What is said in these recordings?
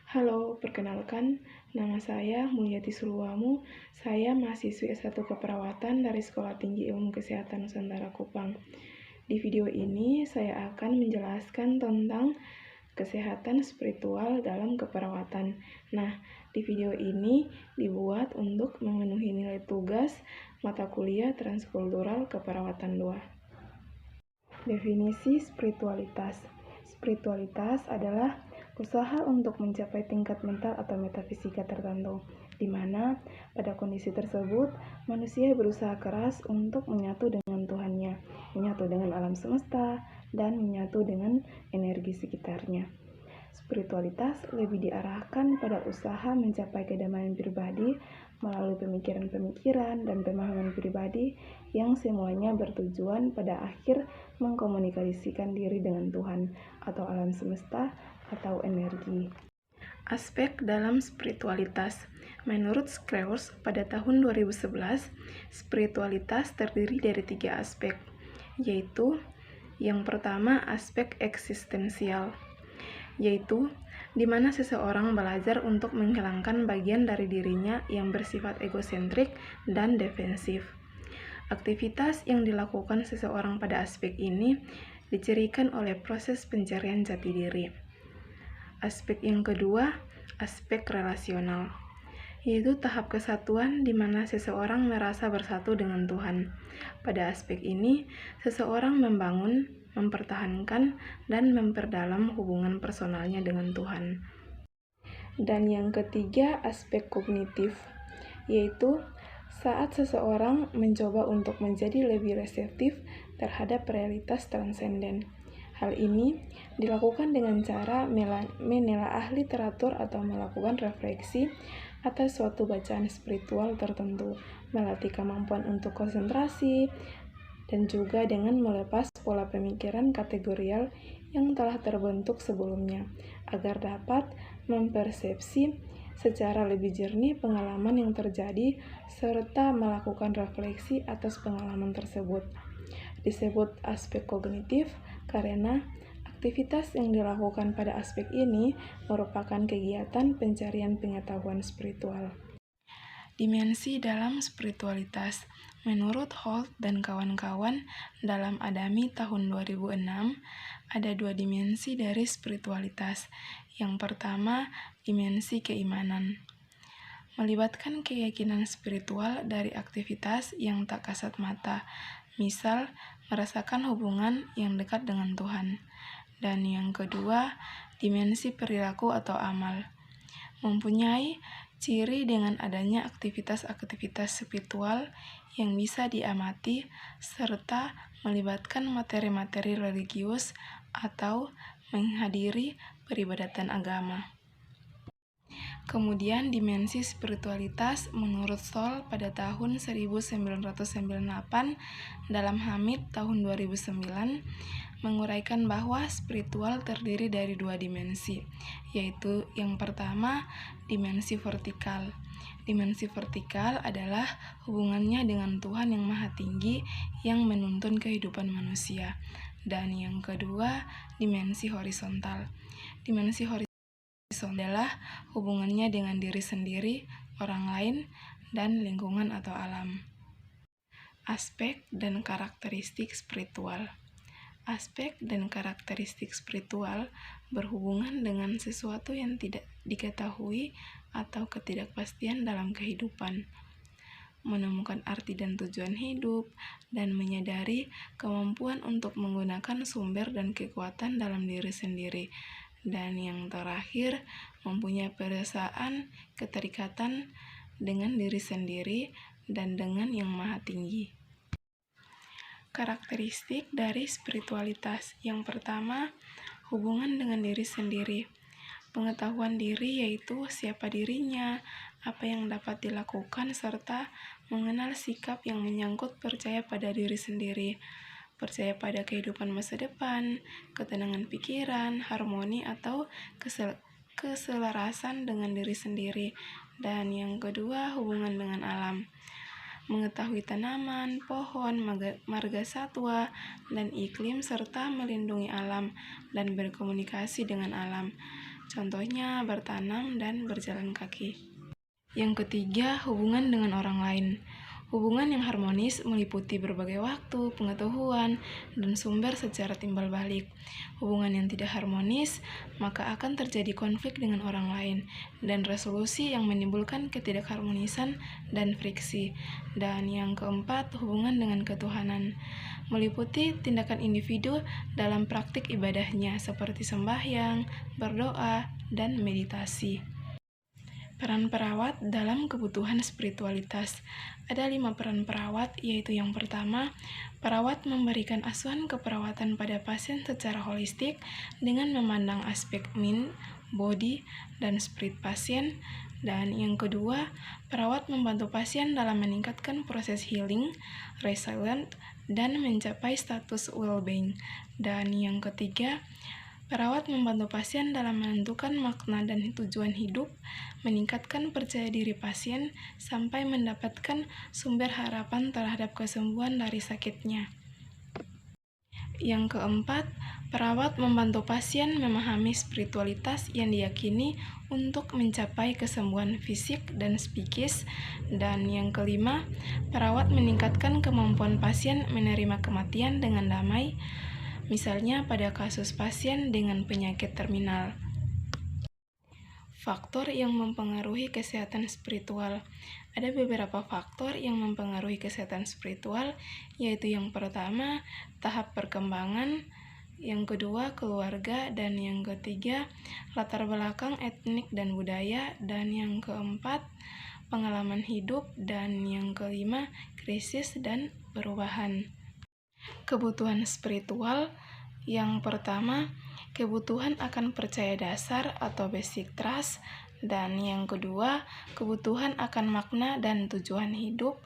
Halo, perkenalkan, nama saya Mulyati Suluwamu. Saya mahasiswi S1 Keperawatan dari Sekolah Tinggi Ilmu Kesehatan Nusantara Kupang. Di video ini, saya akan menjelaskan tentang kesehatan spiritual dalam keperawatan. Nah, di video ini dibuat untuk memenuhi nilai tugas mata kuliah Transkultural Keperawatan 2. Definisi spiritualitas. Spiritualitas adalah usaha untuk mencapai tingkat mental atau metafisika tertentu, di mana pada kondisi tersebut manusia berusaha keras untuk menyatu dengan Tuhannya, menyatu dengan alam semesta, dan menyatu dengan energi sekitarnya. Spiritualitas lebih diarahkan pada usaha mencapai kedamaian pribadi melalui pemikiran-pemikiran dan pemahaman pribadi yang semuanya bertujuan pada akhir mengkomunikasikan diri dengan Tuhan atau alam semesta atau energi. Aspek dalam spiritualitas. Menurut Krauss, pada tahun 2011, spiritualitas terdiri dari 3 aspek, yaitu yang pertama aspek eksistensial, yaitu di mana seseorang belajar untuk menghilangkan bagian dari dirinya yang bersifat egosentrik dan defensif. Aktivitas yang dilakukan seseorang pada aspek ini dicirikan oleh proses pencarian jati diri. Aspek yang kedua, aspek relasional, yaitu tahap kesatuan di mana seseorang merasa bersatu dengan Tuhan. Pada aspek ini, seseorang membangun, mempertahankan, dan memperdalam hubungan personalnya dengan Tuhan. Dan yang ketiga, aspek kognitif, yaitu saat seseorang mencoba untuk menjadi lebih reseptif terhadap realitas transenden. Hal ini dilakukan dengan cara menelaah literatur atau melakukan refleksi atas suatu bacaan spiritual tertentu, melatih kemampuan untuk konsentrasi, dan juga dengan melepas pola pemikiran kategorial yang telah terbentuk sebelumnya, agar dapat mempersepsi secara lebih jernih pengalaman yang terjadi serta melakukan refleksi atas pengalaman tersebut. Disebut aspek kognitif karena aktivitas yang dilakukan pada aspek ini merupakan kegiatan pencarian pengetahuan spiritual. Dimensi dalam spiritualitas. Menurut Holt dan kawan-kawan dalam Adami tahun 2006, ada 2 dimensi dari spiritualitas. Yang pertama, dimensi keimanan, melibatkan keyakinan spiritual dari aktivitas yang tak kasat mata, misal merasakan hubungan yang dekat dengan Tuhan. Dan yang kedua, dimensi perilaku atau amal, mempunyai ciri dengan adanya aktivitas-aktivitas spiritual yang bisa diamati serta melibatkan materi-materi religius atau menghadiri peribadatan agama. Kemudian dimensi spiritualitas menurut Sol pada tahun 1998 dalam Hamid tahun 2009 menguraikan bahwa spiritual terdiri dari 2 dimensi, yaitu yang pertama dimensi vertikal. Dimensi vertikal adalah hubungannya dengan Tuhan yang Maha Tinggi yang menuntun kehidupan manusia. Dan yang kedua, dimensi horizontal. Dimensi horizontal adalah hubungannya dengan diri sendiri, orang lain, dan lingkungan atau alam. Aspek dan karakteristik spiritual. Aspek dan karakteristik spiritual berhubungan dengan sesuatu yang tidak diketahui atau ketidakpastian dalam kehidupan, menemukan arti dan tujuan hidup, dan menyadari kemampuan untuk menggunakan sumber dan kekuatan dalam diri sendiri. Dan yang terakhir, mempunyai perasaan keterikatan dengan diri sendiri dan dengan yang Maha Tinggi. Karakteristik dari spiritualitas. Yang pertama, hubungan dengan diri sendiri. Pengetahuan diri yaitu siapa dirinya, apa yang dapat dilakukan, serta mengenal sikap yang menyangkut percaya pada diri sendiri, percaya pada kehidupan masa depan, ketenangan pikiran, harmoni atau keselarasan dengan diri sendiri. Dan yang kedua, hubungan dengan alam, mengetahui tanaman, pohon, marga satwa, dan iklim, serta melindungi alam dan berkomunikasi dengan alam. contohnya bertanam dan berjalan kaki. Yang ketiga, hubungan dengan orang lain. Hubungan yang harmonis meliputi berbagai waktu, pengetahuan, dan sumber secara timbal balik. Hubungan yang tidak harmonis, maka akan terjadi konflik dengan orang lain, dan resolusi yang menimbulkan ketidakharmonisan dan friksi. Dan yang keempat, hubungan dengan ketuhanan. Meliputi tindakan individu dalam praktik ibadahnya, seperti sembahyang, berdoa, dan meditasi. Peran perawat dalam kebutuhan spiritualitas. Ada 5 peran perawat, yaitu yang pertama, perawat memberikan asuhan keperawatan pada pasien secara holistik dengan memandang aspek mind, body, dan spirit pasien. Dan yang kedua, perawat membantu pasien dalam meningkatkan proses healing, resilient, dan mencapai status well-being. Dan yang ketiga, perawat membantu pasien dalam menentukan makna dan tujuan hidup, meningkatkan percaya diri pasien, sampai mendapatkan sumber harapan terhadap kesembuhan dari sakitnya. Yang keempat, perawat membantu pasien memahami spiritualitas yang diyakini untuk mencapai kesembuhan fisik dan psikis. Dan yang kelima, perawat meningkatkan kemampuan pasien menerima kematian dengan damai, misalnya pada kasus pasien dengan penyakit terminal. Faktor yang mempengaruhi kesehatan spiritual. Ada beberapa faktor yang mempengaruhi kesehatan spiritual, yaitu yang pertama, tahap perkembangan, yang kedua, keluarga, dan yang ketiga, latar belakang etnik dan budaya, dan yang keempat, pengalaman hidup, dan yang kelima, krisis dan perubahan. Kebutuhan spiritual. Yang pertama, kebutuhan akan percaya dasar atau basic trust, dan yang kedua, kebutuhan akan makna dan tujuan hidup,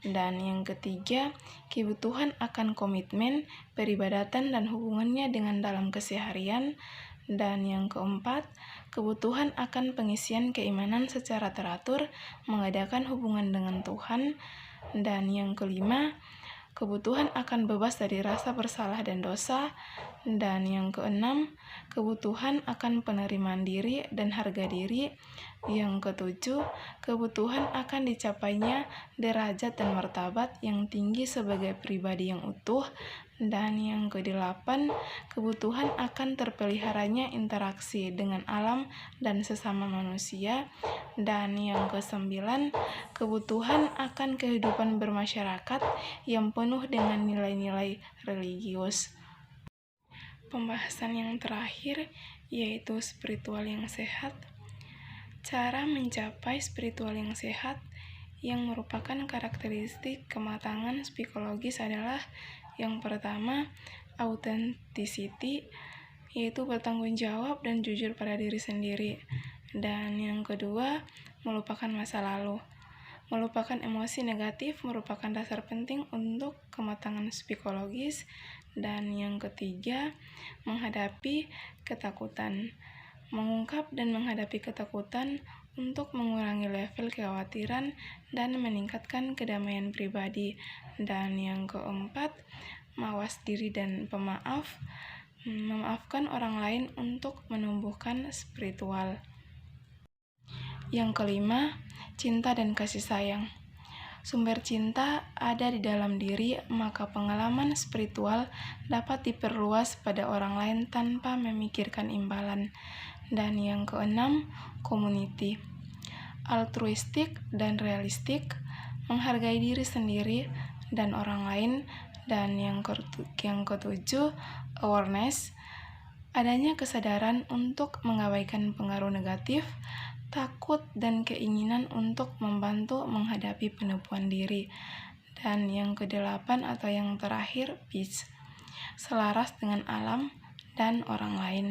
dan yang ketiga, kebutuhan akan komitmen, peribadatan, dan hubungannya dengan dalam keseharian, dan yang keempat, kebutuhan akan pengisian keimanan secara teratur, mengadakan hubungan dengan Tuhan, dan yang kelima, kebutuhan akan bebas dari rasa bersalah dan dosa, dan yang keenam, kebutuhan akan penerimaan diri dan harga diri, yang ketujuh, kebutuhan akan dicapainya derajat dan martabat yang tinggi sebagai pribadi yang utuh, dan yang kedelapan, kebutuhan akan terpeliharanya interaksi dengan alam dan sesama manusia, dan yang kesembilan, kebutuhan akan kehidupan bermasyarakat yang penuh dengan nilai-nilai religius. Pembahasan yang terakhir yaitu spiritual yang sehat. Cara mencapai spiritual yang sehat yang merupakan karakteristik kematangan psikologis adalah yang pertama, authenticity, yaitu bertanggung jawab dan jujur pada diri sendiri. Dan yang kedua, melupakan masa lalu. Melupakan emosi negatif merupakan dasar penting untuk kematangan psikologis. Dan yang ketiga, menghadapi ketakutan. Mengungkap dan menghadapi ketakutan untuk mengurangi level kekhawatiran dan meningkatkan kedamaian pribadi. Dan yang keempat, mawas diri dan pemaaf. Memaafkan orang lain untuk menumbuhkan spiritual. Yang kelima, cinta dan kasih sayang. Sumber cinta ada di dalam diri, maka pengalaman spiritual dapat diperluas pada orang lain tanpa memikirkan imbalan. Dan yang keenam, community. Altruistik dan realistik, menghargai diri sendiri dan orang lain. Dan yang ketujuh, awareness, adanya kesadaran untuk mengabaikan pengaruh negatif, takut, dan keinginan untuk membantu menghadapi penipuan diri. Dan yang kedelapan atau yang terakhir, peace, selaras dengan alam dan orang lain.